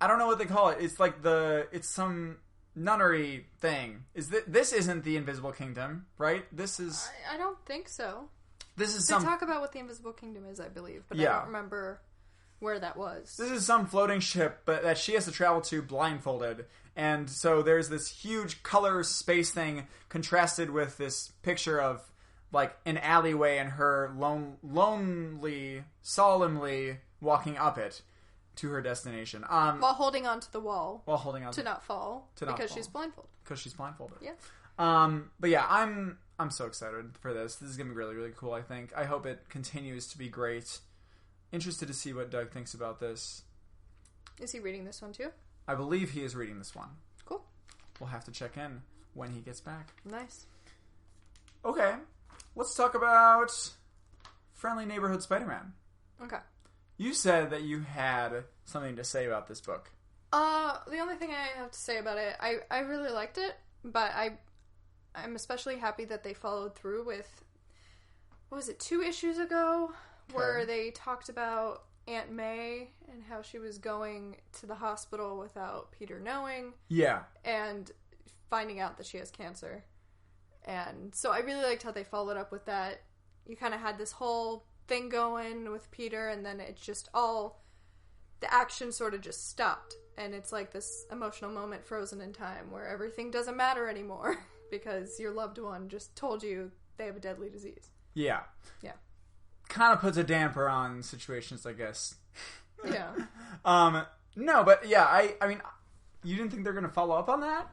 I don't know what they call it. It's like it's some nunnery thing. This isn't the Invisible Kingdom, right? This is. I don't think so. This is they talk about what the Invisible Kingdom is, I believe, but I don't remember where that was. This is some floating ship, but that she has to travel to blindfolded, and so there's this huge color space thing contrasted with this picture of like an alleyway and her lonely, solemnly walking up it to her destination. While holding onto the wall. While holding on to not fall. Because she's blindfolded. Because she's blindfolded. Yeah. But yeah, I'm so excited for this. This is going to be really, really cool, I think. I hope it continues to be great. Interested to see what Doug thinks about this. Is he reading this one too? I believe he is reading this one. Cool. We'll have to check in when he gets back. Nice. Okay. Let's talk about Friendly Neighborhood Spider-Man. Okay. You said that you had something to say about this book. The only thing I have to say about it, I really liked it, but I'm especially happy that they followed through with, what was it, 2 issues ago? Okay. Where they talked about Aunt May and how she was going to the hospital without Peter knowing. Yeah. And finding out that she has cancer. And so I really liked how they followed up with that. You kind of had this whole thing going with Peter, and then it just the action sort of just stopped. And it's like this emotional moment frozen in time where everything doesn't matter anymore because your loved one just told you they have a deadly disease. Yeah. Yeah. Kind of puts a damper on situations, I guess. Yeah. No, but yeah, I mean, you didn't think they're going to follow up on that?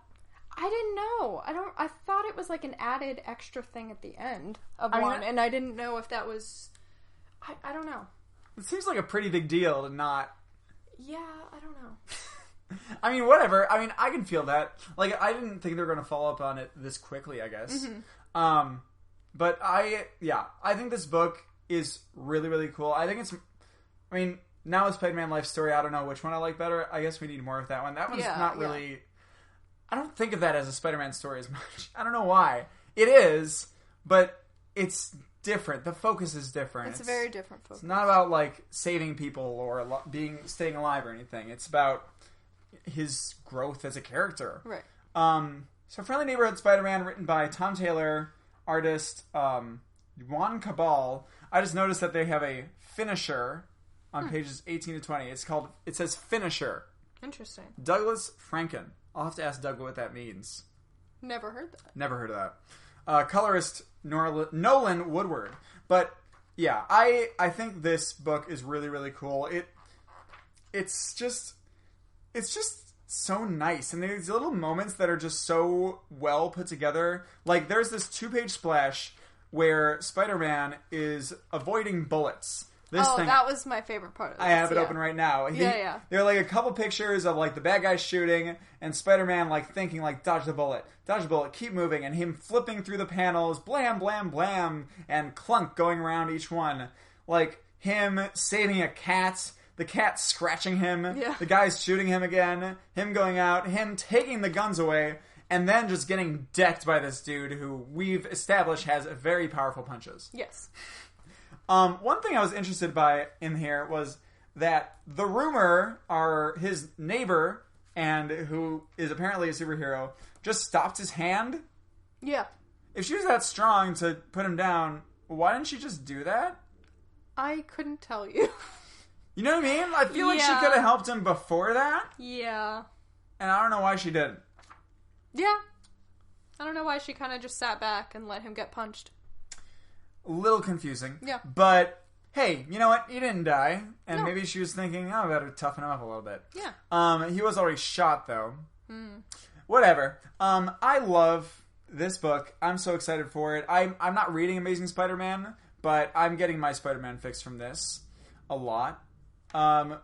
I didn't know. I thought it was like an added extra thing at the end of one, and I didn't know if that was. I don't know. It seems like a pretty big deal to not. Yeah, I don't know. I mean, whatever. I mean, I can feel that. Like, I didn't think they were going to follow up on it this quickly, I guess. Mm-hmm. But I think this book is really, really cool. I think I mean, now it's Spider-Man Life Story. I don't know which one I like better. I guess we need more of that one. That one's not really. Yeah. I don't think of that as a Spider-Man story as much. I don't know why. It is, but it's different. The focus is different. It's a very different focus. It's not about, like, saving people or staying alive or anything. It's about his growth as a character. Right. So Friendly Neighborhood Spider-Man, written by Tom Taylor, artist Juan Cabal. I just noticed that they have a finisher on pages 18 to 20. It says finisher. Interesting. Douglas Franken. I'll have to ask Doug what that means. Never heard that. Never heard of that. Colorist Nolan Woodward. But yeah, I think this book is really, really cool. It's just so nice, and there's little moments that are just so well put together. Like, there's this 2-page splash where Spider-Man is avoiding bullets. That was my favorite part of this. I have it open right now. Yeah. There are like a couple pictures of like the bad guy shooting and Spider-Man like thinking like dodge the bullet, keep moving, and him flipping through the panels, blam, blam, blam, and clunk going around each one. Like him saving a cat, the cat scratching him, the guys shooting him again, him going out, him taking the guns away, and then just getting decked by this dude who we've established has very powerful punches. Yes. One thing I was interested by in here was that the rumor, his neighbor, and who is apparently a superhero, just stopped his hand. Yeah. If she was that strong to put him down, why didn't she just do that? I couldn't tell you. You know what I mean? I feel like she could have helped him before that. Yeah. And I don't know why she didn't. Yeah. I don't know why she kind of just sat back and let him get punched. A little confusing. Yeah. But, hey, you know what? He didn't die. And maybe she was thinking, I better toughen him up a little bit. Yeah. He was already shot, though. Whatever. I love this book. I'm so excited for it. I'm not reading Amazing Spider-Man, but I'm getting my Spider-Man fix from this a lot. I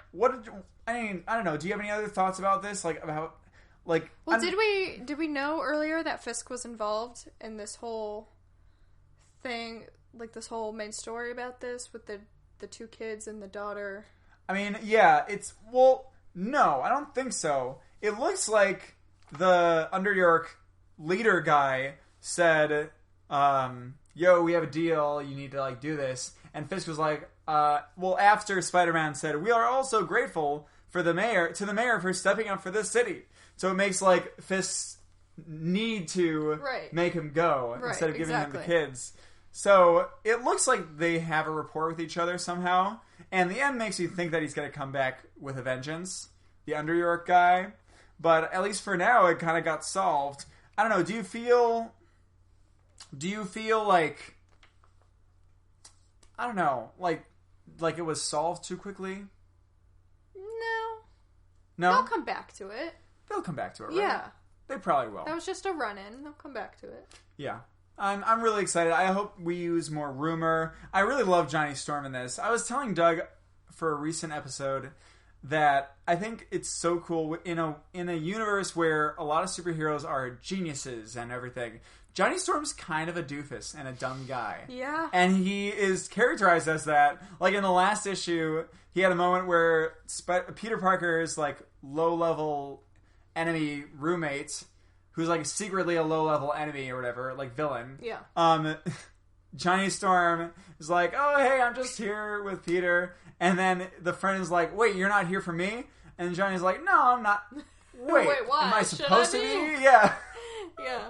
don't know. Do you have any other thoughts about this? Well, did we know earlier that Fisk was involved in this whole thing, like this whole main story about this with the two kids and the daughter? I mean, yeah, no, I don't think so. It looks like the Underyork leader guy said, yo, we have a deal, you need to, do this. And Fisk was like, after Spider-Man said, we are also grateful to the mayor for stepping up for this city. So it makes, Fisk's need to make him go instead of giving him the kids. So it looks like they have a rapport with each other somehow. And the end makes you think that he's going to come back with a vengeance, the Underyork guy. But at least for now, it kind of got solved. I don't know, do you feel like, I don't know, like it was solved too quickly? No? They'll come back to it. They'll come back to it, right? Yeah. They probably will. That was just a run-in. They'll come back to it. Yeah. I'm really excited. I hope we use more rumor. I really love Johnny Storm in this. I was telling Doug for a recent episode that I think it's so cool in a universe where a lot of superheroes are geniuses and everything. Johnny Storm's kind of a doofus and a dumb guy. Yeah. And he is characterized as that. Like in the last issue, he had a moment where Peter Parker's low-level enemy roommate, who's secretly a low-level enemy or whatever, villain. Yeah. Johnny Storm is like, oh, hey, I'm just here with Peter. And then the friend is like, wait, you're not here for me? And Johnny's like, no, I'm not. Wait, what? Am I supposed to be? Yeah. Yeah.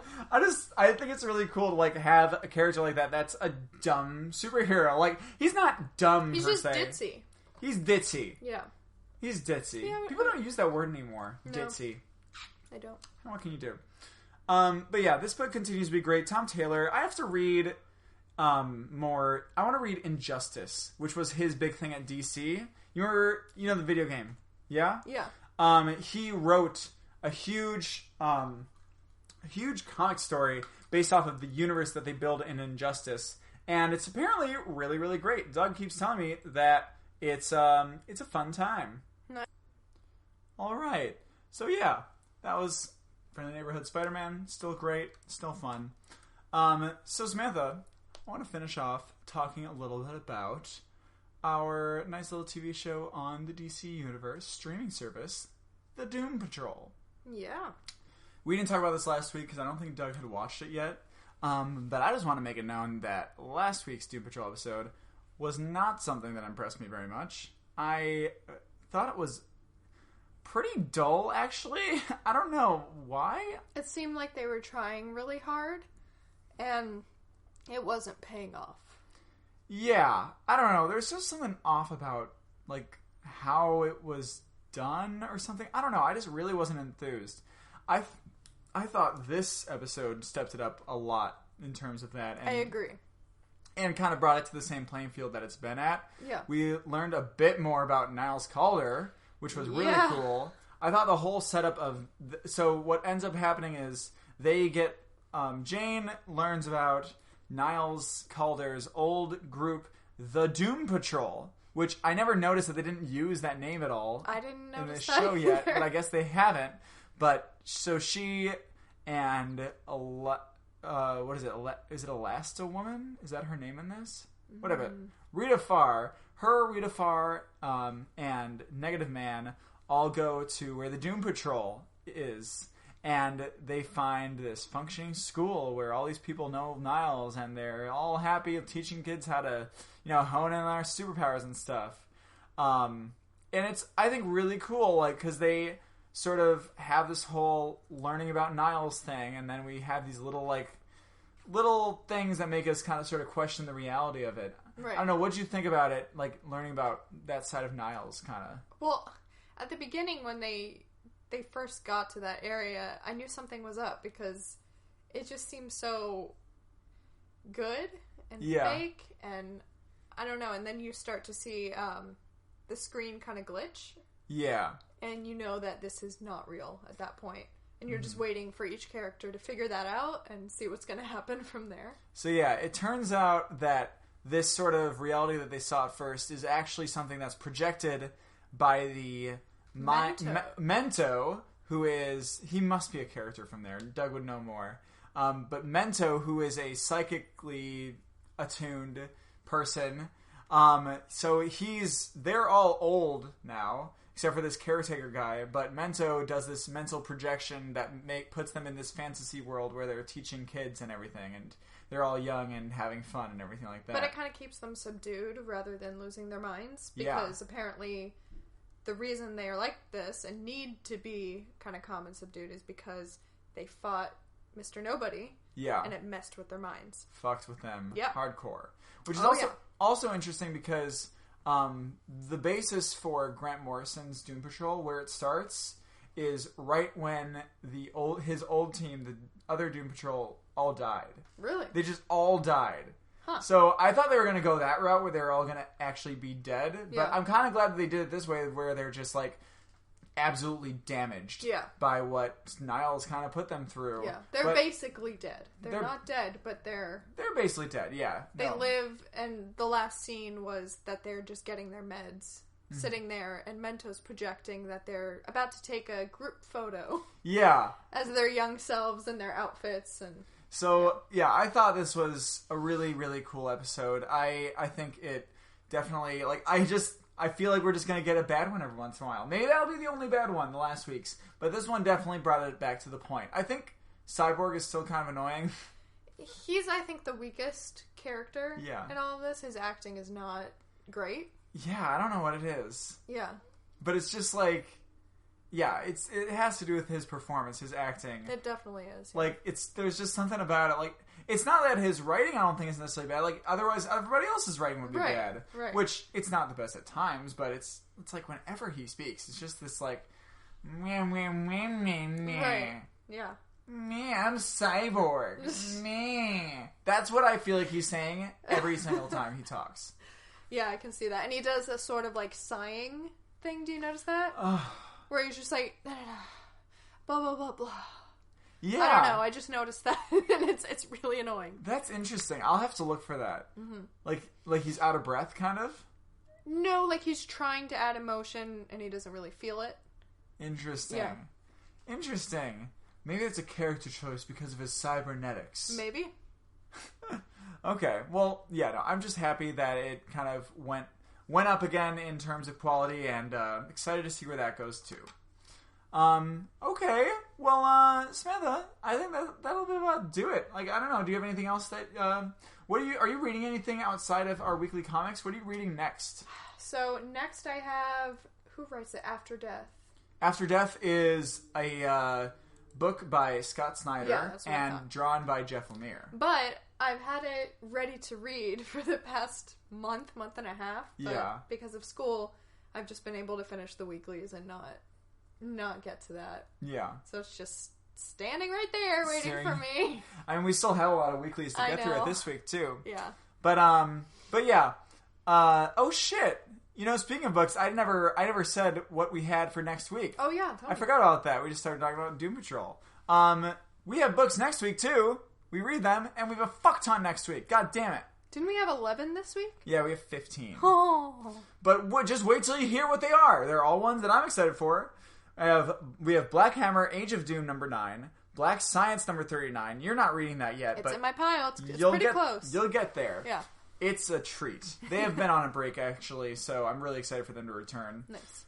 I think it's really cool to have a character like that that's a dumb superhero. He's not dumb He's per just se. ditzy. He's ditzy. Yeah. He's ditzy. Yeah, People don't use that word anymore. No. Ditzy. I don't. What can you do? But yeah, this book continues to be great. Tom Taylor, I have to read more. I want to read Injustice, which was his big thing at DC. You know the video game? Yeah? Yeah. He wrote a huge comic story based off of the universe that they build in Injustice, and it's apparently really, really great. Doug keeps telling me that it's a fun time. Nice. All right, so yeah, that was Friendly Neighborhood Spider-Man. Still great, still fun. So Samantha, I want to finish off talking a little bit about our nice little TV show on the DC Universe streaming service, The Doom Patrol. Yeah. We didn't talk about this last week because I don't think Doug had watched it yet. But I just want to make it known that last week's Doom Patrol episode was not something that impressed me very much. I thought it was pretty dull, actually. I don't know why. It seemed like they were trying really hard, and it wasn't paying off. Yeah, I don't know. There's just something off about, how it was done or something. I don't know. I just really wasn't enthused. I thought this episode stepped it up a lot in terms of that. And, I agree. And kind of brought it to the same playing field that it's been at. Yeah. We learned a bit more about Niles Calder, which was really cool. I thought the whole setup of... So what ends up happening is they get... Jane learns about Niles Calder's old group, the Doom Patrol, which I never noticed that they didn't use that name at all. I didn't notice in the that show yet, either. but I guess they haven't. But so she and what is it? Is it Elasta Woman? Is that her name in this? Whatever. Rita Farr, and Negative Man all go to where the Doom Patrol is, and they find this functioning school where all these people know Niles, and they're all happy of teaching kids how to, hone in their superpowers and stuff. And it's, I think, really cool, because they sort of have this whole learning about Niles thing, and then we have these little things that make us kind of sort of question the reality of it. Right. I don't know, what did you think about it, learning about that side of Niles, kind of? Well, at the beginning when they first got to that area, I knew something was up because it just seemed so good and fake, and I don't know, and then you start to see the screen kind of glitch. Yeah. And you know that this is not real at that point. And you're just waiting for each character to figure that out and see what's going to happen from there. So yeah, it turns out that this sort of reality that they saw at first is actually something that's projected by the Mento, who is... He must be a character from there. Doug would know more. But Mento, who is a psychically attuned person... so they're all old now, except for this caretaker guy, but Mento does this mental projection that puts them in this fantasy world where they're teaching kids and everything, and they're all young and having fun and everything like that. But it kind of keeps them subdued rather than losing their minds, because apparently the reason they are like this and need to be kind of calm and subdued is because they fought Mr. Nobody. Yeah. And it messed with their minds. Fucked with them. Yep. Hardcore. Which is Oh, also interesting because the basis for Grant Morrison's Doom Patrol, where it starts, is right when his old team, the other Doom Patrol, all died. Really? They just all died. Huh. So I thought they were going to go that route where they're all going to actually be dead. But Yeah. I'm kind of glad that they did it this way, where they're just like absolutely damaged by what Niles kind of put them through. Yeah, they're basically dead. They're not dead, but they're basically dead, yeah. They live, and the last scene was that they're just getting their meds, sitting there, and Mento's projecting that they're about to take a group photo. Yeah. As their young selves in their outfits. And So, yeah, I thought this was a really, really cool episode. I think it definitely, I feel like we're just going to get a bad one every once in a while. Maybe that'll be the only bad one the last week's. But this one definitely brought it back to the point. I think Cyborg is still kind of annoying. He's, I think, the weakest character in all of this. His acting is not great. Yeah, I don't know what it is. Yeah. But it's just like... Yeah, it has to do with his performance, his acting. It definitely is. Yeah. Like, there's just something about it. Like, it's not that his writing, I don't think, is necessarily bad. Like, otherwise, everybody else's writing would be bad. Right. Which, it's not the best at times, but it's like whenever he speaks, it's just this, like, meh, meh, meh, meh, meh. Right. Yeah. Meh, I'm Cyborg. Meh. That's what I feel like he's saying every single time he talks. Yeah, I can see that. And he does a sort of, like, sighing thing. Do you notice that? Where he's just like, blah, blah, blah, blah. Yeah. I don't know. I just noticed that. And it's really annoying. That's interesting. I'll have to look for that. Mm-hmm. Like he's out of breath, kind of? No, like he's trying to add emotion and he doesn't really feel it. Interesting. Yeah. Interesting. Maybe it's a character choice because of his cybernetics. Maybe. Okay. Well, yeah, no, I'm just happy that it kind of went up again in terms of quality, and excited to see where that goes too. Okay, well, Samantha, I think that'll be about do it. Like, I don't know, do you have anything else that, are you reading anything outside of our weekly comics? What are you reading next? So, next I have, who writes it? After Death. After Death is a, book by Scott Snyder and drawn by Jeff Lemire. But I've had it ready to read for the past month and a half. But because of school, I've just been able to finish the weeklies and not get to that. Yeah. So it's just standing right there waiting for me. I mean, we still have a lot of weeklies to get through it this week too. Yeah. But yeah. Oh shit. You know, speaking of books, I never said what we had for next week. Oh yeah, I forgot about that. We just started talking about Doom Patrol. We have books next week too. We read them, and we have a fuck ton next week. God damn it. Didn't we have 11 this week? Yeah, we have 15. Oh. But just wait till you hear what they are. They're all ones that I'm excited for. We have Black Hammer, Age of Doom number 9, Black Science number 39. You're not reading that yet. It's in my pile. It's pretty close. You'll get there. Yeah. It's a treat. They have been on a break, actually, so I'm really excited for them to return. Nice.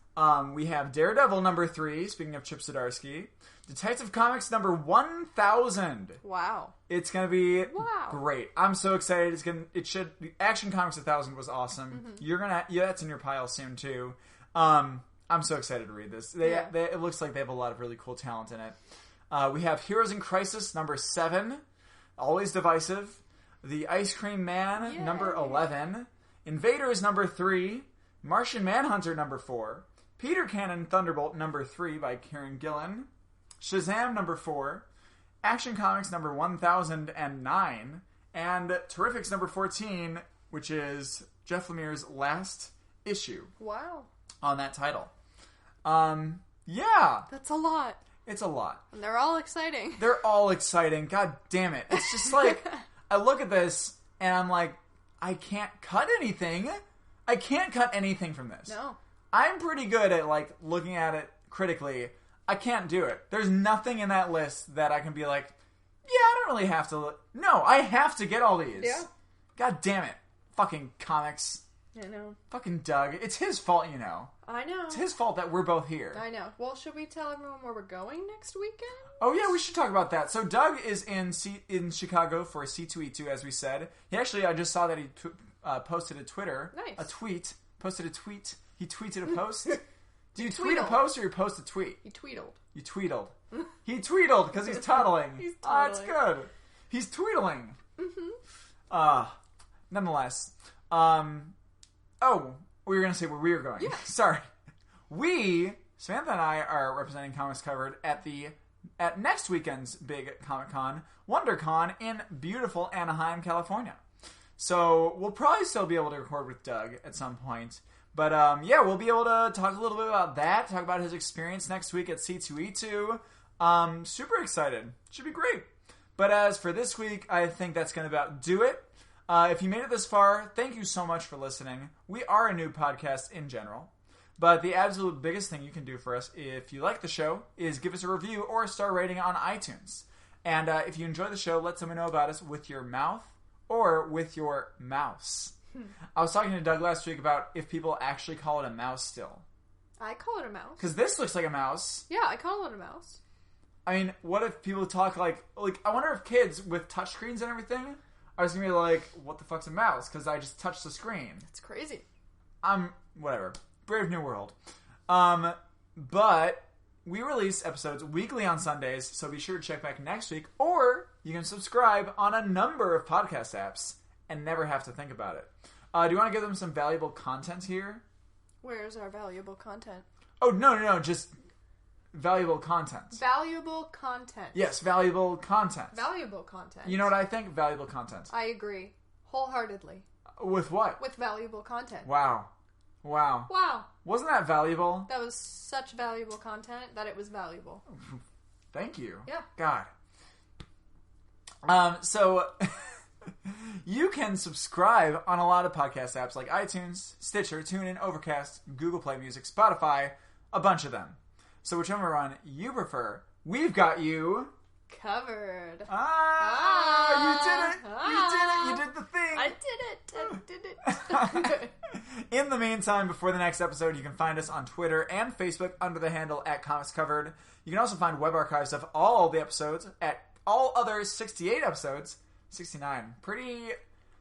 We have Daredevil number 3, speaking of Chip Zdarsky. Detective Comics number 1000. Wow. It's going to be great. I'm so excited. Action Comics 1000 was awesome. Mm-hmm. That's in your pile soon, too. I'm so excited to read this. It looks like they have a lot of really cool talent in it. We have Heroes in Crisis number 7. Always divisive. The Ice Cream Man, number 11. Invaders, number 3. Martian Manhunter, number 4. Peter Cannon Thunderbolt, number 3 by Kieran Gillen. Shazam, number 4. Action Comics, number 1009. And Terrifics, number 14, which is Jeff Lemire's last issue. Wow. On that title. Yeah. That's a lot. It's a lot. And they're all exciting. They're all exciting. God damn it. It's just like... I look at this, and I'm like, I can't cut anything. I can't cut anything from this. No. I'm pretty good at, like, looking at it critically. I can't do it. There's nothing in that list that I can be like, yeah, I don't really have to look. No, I have to get all these. Yeah. God damn it. Fucking comics. I know. Fucking Doug. It's his fault, you know. I know. It's his fault that we're both here. I know. Well, should we tell everyone where we're going next weekend? Oh, yeah, we should talk about that. So Doug is in Chicago for C2E2, as we said. He actually, I just saw that he posted a Twitter. Nice. A tweet. Posted a tweet. He tweeted a post. Do you tweet tweedled. a post or you post a tweet? He tweedled. You tweedled. He tweedled because he's toddling. He's That's toddling. good. He's tweedling. Nonetheless. We were going to say where we were going. Yeah. Sorry. Samantha and I are representing Comics Covered at next weekend's big Comic-Con, WonderCon, in beautiful Anaheim, California. So we'll probably still be able to record with Doug at some point. But we'll be able to talk a little bit about that, talk about his experience next week at C2E2. Super excited. Should be great. But as for this week, I think that's going to about do it. If you made it this far, thank you so much for listening. We are a new podcast in general. But the absolute biggest thing you can do for us, if you like the show, is give us a review or a star rating on iTunes. And if you enjoy the show, let someone know about us with your mouth or with your mouse. I was talking to Doug last week about if people actually call it a mouse still. I call it a mouse. Because this looks like a mouse. Yeah, I call it a mouse. I mean, what if people talk like I wonder if kids with touchscreens and everything are just going to be like, what the fuck's a mouse? Because I just touched the screen. It's crazy. Whatever. Brave New World. But we release episodes weekly on Sundays, so be sure to check back next week, or you can subscribe on a number of podcast apps and never have to think about it. Do you want to give them some valuable content here? Where's our valuable content? Oh, no, just valuable content. Valuable content. Yes, valuable content. Valuable content. You know what I think? Valuable content. I agree. Wholeheartedly. With what? With valuable content. Wow. Wasn't that valuable? That was such valuable content that it was valuable. Thank you. Yeah. God. So you can subscribe on a lot of podcast apps like iTunes, Stitcher, TuneIn, Overcast, Google Play Music, Spotify, a bunch of them. So whichever one you prefer, we've got you covered. You did it! You did the thing! I did it! In the meantime, before the next episode, you can find us on Twitter and Facebook under the handle @ComicsCovered. You can also find web archives of all the episodes at all other 68 episodes. 69.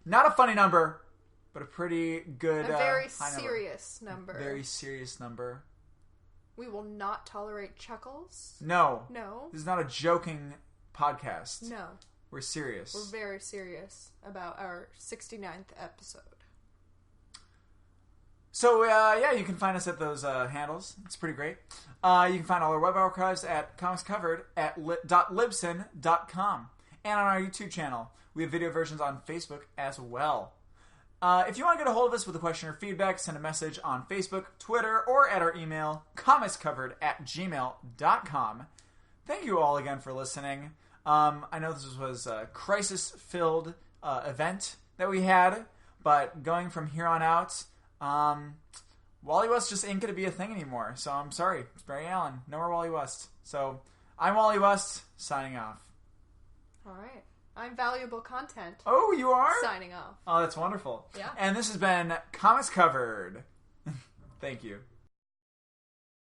Not a funny number, but a pretty good, a very high serious number. Very serious number. We will not tolerate chuckles. No. This is not a joking podcast. No. We're serious. We're very serious about our 69th episode. So, you can find us at those handles. It's pretty great. You can find all our web archives at comicscovered at .libsyn.com. And on our YouTube channel. We have video versions on Facebook as well. If you want to get a hold of us with a question or feedback, send a message on Facebook, Twitter, or at our email, comicscovered@gmail.com. Thank you all again for listening. I know this was a crisis-filled event that we had, but going from here on out, Wally West just ain't going to be a thing anymore. So I'm sorry. It's Barry Allen. No more Wally West. So I'm Wally West, signing off. All right. I'm valuable content. Oh, you are? Signing off. Oh, that's wonderful. Yeah. And this has been Comics Covered. Thank you.